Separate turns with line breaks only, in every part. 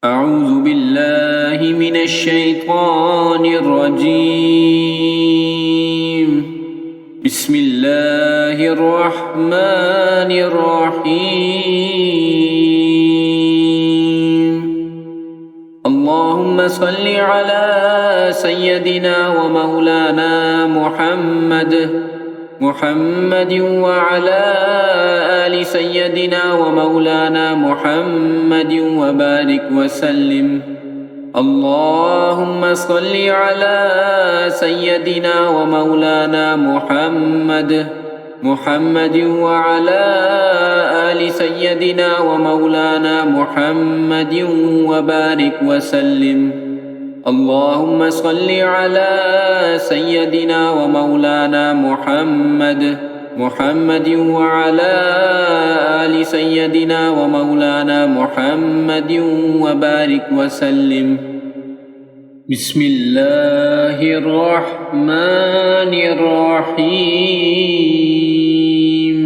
أعوذ بالله من الشيطان الرجيم. بسم الله الرحمن الرحيم. اللهم صل على سيدنا ومولانا محمد وعلى آل سيدنا ومولانا محمد وبارك وسلم. اللهم صل على سيدنا ومولانا محمد وعلى آل سيدنا ومولانا محمد وبارك وسلم. اللهم صل على سيدنا ومولانا محمد وعلى آل سيدنا ومولانا محمد وبارك وسلم. بسم الله الرحمن الرحيم.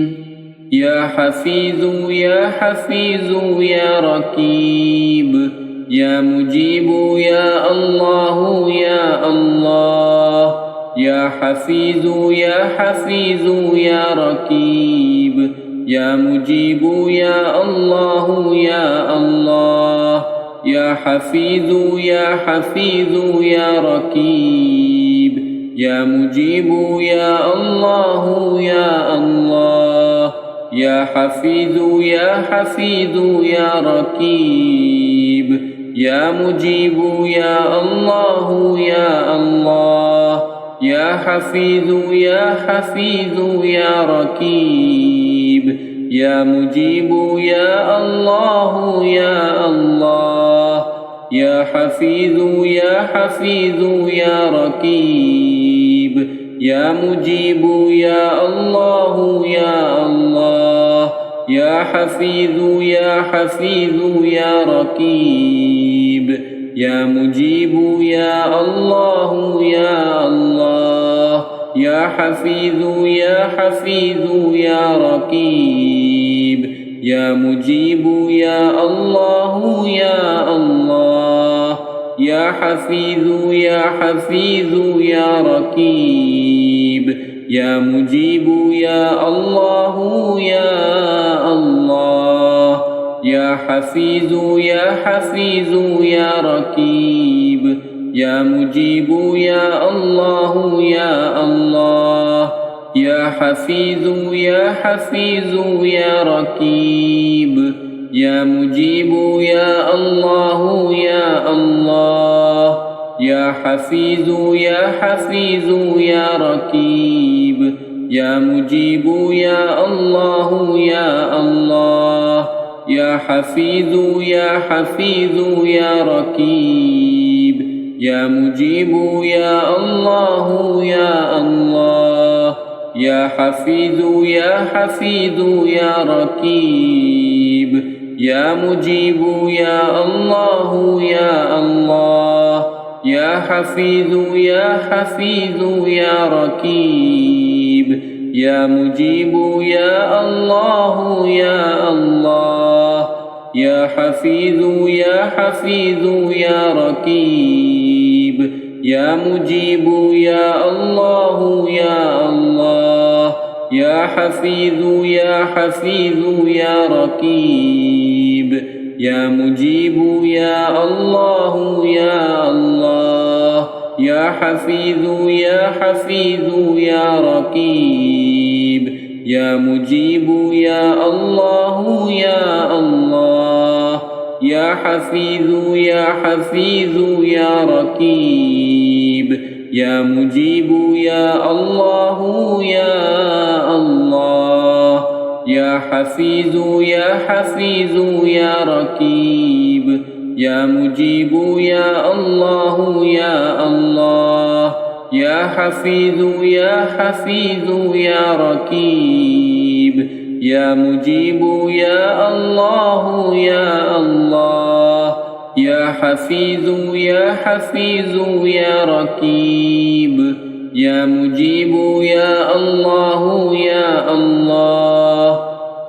يا حفيظ يا حفيظ يا رقيب يا مجيب يا الله يا الله. يا حفيظ يا حفيظ يا رقيب يا مجيب يا الله يا الله. يا حفيظ يا حفيظ يا رقيب يا مجيب يا الله يا الله. يا حفيظ يا حفيظ يا رقيب يا مجيب يا الله يا الله. يا حفيظ يا حفيظ يا رقيب يا مجيب يا الله يا الله. يا حفيظ يا حفيظ يا رقيب يا مجيب يا الله يا الله. يا حفيظ يا حفيظ يا رقيب يا مجيب يا الله يا الله. يا حفيظ يا حفيظ يا رقيب يا مجيب يا الله يا الله. يا حفيظ يا حفيظ يا رقيب يا مجيب يا الله يا الله. يا حفيظ يا حفيظ يا رقيب يا مجيب يا الله يا الله. يا حفيظ يا حفيظ يا رقيب يا مجيب يا الله يا الله. يا حفيظ يا حفيظ يا رقيب يا مجيب يا الله يا الله. يا حفيظ يا حفيظ يا رقيب يا مجيب يا الله يا الله. يا حفيظ يا حفيظ يا رقيب يا مجيب يا الله يا الله. يا حفيظ يا حفيظ يا رقيب يا مجيب يا الله يا الله. يا حفيظ يا حفيظ يا رقيب يا مجيب يا الله يا الله. يا حفيظ يا حفيظ يا رقيب يا مجيب يا الله يا الله. يا حفيظ يا حفيظ يا رقيب يا مجيب يا الله يا الله. يا حفيظ يا حفيظ يا رقيب يا مجيب يا الله يا الله. يا حفيظ يا حفيظ يا رقيب يا مجيب يا الله يا الله. يا حفيظ يا حفيظ يا رقيب يا مجيب يا الله يا الله. يا حفيظ يا حفيظ يا رقيب يا مجيب يا الله يا الله.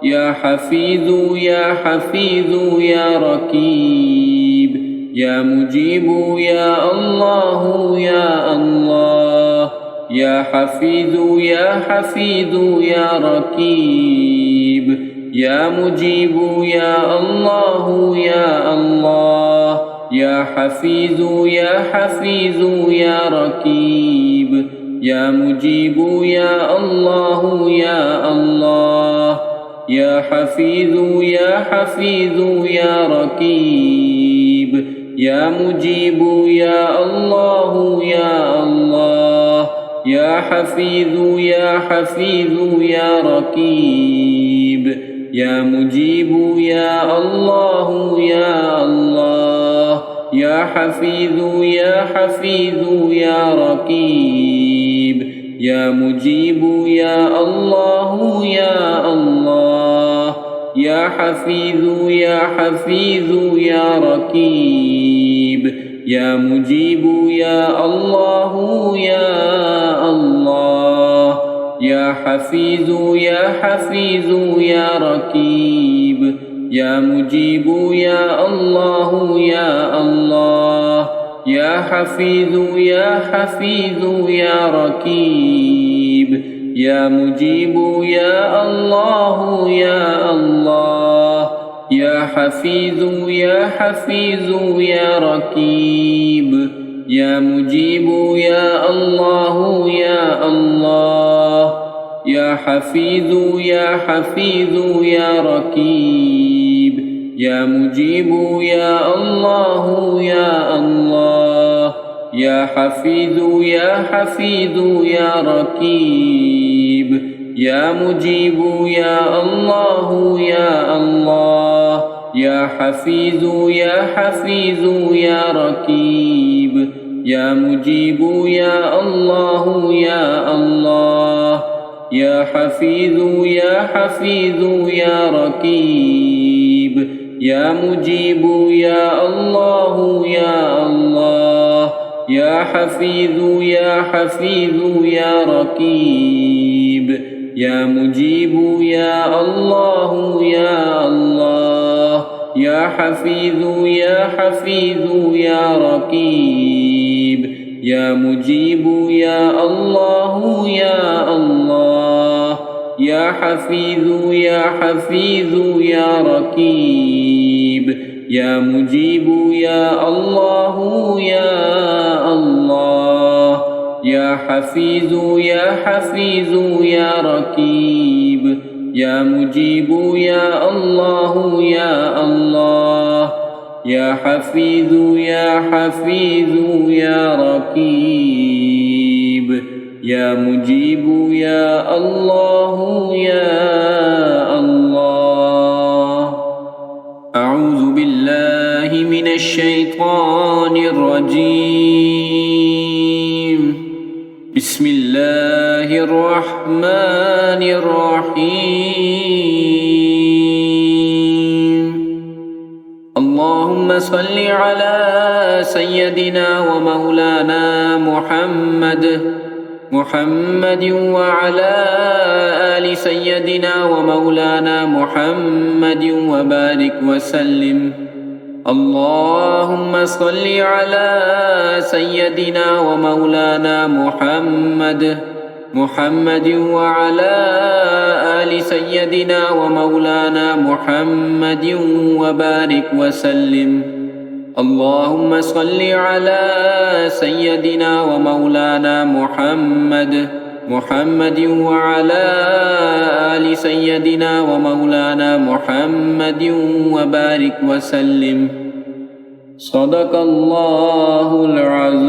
يا حفيظ يا حفيظ يا رقيب يا مجيب يا الله يا الله يا حفيظ يا حفيظ يا رقيب يا مجيب يا الله يا الله يا حفيظ يا حفيظ يا رقيب يا مجيب يا الله يا الله يا حفيظ يا حفيظ يا رقيب يا مجيب يا الله يا الله يا حفيظ يا حفيظ يا رقيب يا مجيب يا الله يا الله يا حفيظ يا حفيظ يا رقيب يا مجيب يا الله يا الله يا حفيظ يا حفيظ يا رقيب يا مجيب يا الله يا الله يا حفيظ يا حفيظ يا رقيب يا مجيب يا الله يا الله يا حفيظ يا حفيظ يا رقيب يا مجيب يا الله يا الله يا حفيظ يا حفيظ يا رقيب يا مجيب يا الله يا الله يا حفيظ يا حفيظ يا رقيب يا مجيب يا الله يا الله يا حفيظ يا حفيظ يا رقيب يا مجيب يا الله يا الله يا حفيظ يا حفيظ يا رقيب يا مجيب يا الله يا الله يا حفيظ يا حفيظ يا رقيب يا مجيب يا الله يا الله يا حفيظ يا حفيظ يا رقيب يا مجيب يا الله يا الله يا حفيظ يا حفيظ يا رقيب يا مجيب يا الله يا الله يا حفيظ يا حفيظ يا رقيب يا مجيب يا الله يا الله يا حفيظ يا حفيظ يا رقيب يا مجيب يا الله يا الله يا حفيظ يا حفيظ يا رقيب يا مجيب يا الله يا الله. أعوذ بالله من الشيطان الرجيم. بسم الله الرحمن الرحيم. اللهم صل على سيدنا ومولانا محمد وعلى آل سيدنا ومولانا محمد وبارك وسلم. اللهم صل على سيدنا ومولانا محمد وعلى آل سيدنا ومولانا محمد وبارك وسلم. اللهم صل على سيدنا ومولانا محمد وعلى آل سيدنا ومولانا محمد وبارك وسلم. صدق الله العظيم.